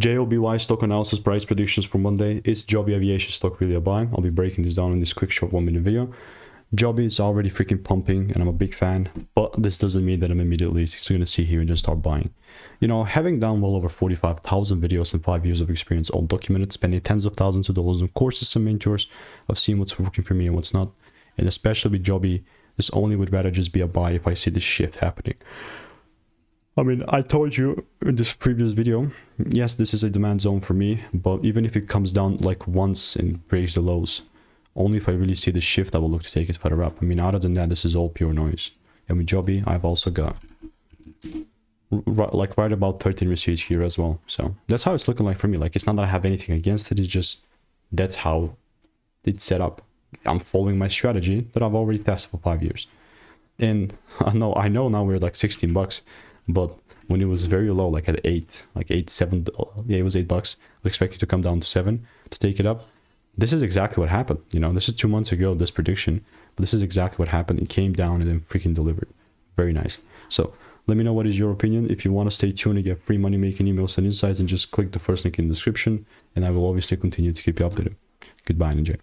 JOBY stock analysis price predictions for Monday. Is Joby Aviation stock really a buy? I'll be breaking this down in this quick short 1 minute video. Joby is already freaking pumping and I'm a big fan, but this doesn't mean that I'm immediately going to see here and just start buying. You know, having done well over 45,000 videos and 5 years of experience, all documented, spending tens of thousands of dollars on courses and mentors, I've seen what's working for me and what's not. And especially with Joby, this only would rather just be a buy if I see this shift happening. I mean, I told you in this previous video, yes, this is a demand zone for me, but even if it comes down like once and breaks the lows, only if I really see the shift, I will look to take it further up. I mean, other than that, this is all pure noise. And with Joby, I've also got right about 13 receipts here as well. So that's how it's looking like for me. Like, it's not that I have anything against it. It's just, that's how it's set up. I'm following my strategy that I've already tested for 5 years. And I know now we're like 16 bucks, but when it was very low, like at 8, like 8, 7, yeah, it was $8. I was expecting to come down to 7 to take it up. This is exactly what happened. You know, this is 2 months ago, this prediction, but this is exactly what happened. It came down and then freaking delivered. Very nice. So let me know what is your opinion. If you want to stay tuned and get free money making emails and insights, and just click the first link in the description, and I will obviously continue to keep you updated. Goodbye and enjoy.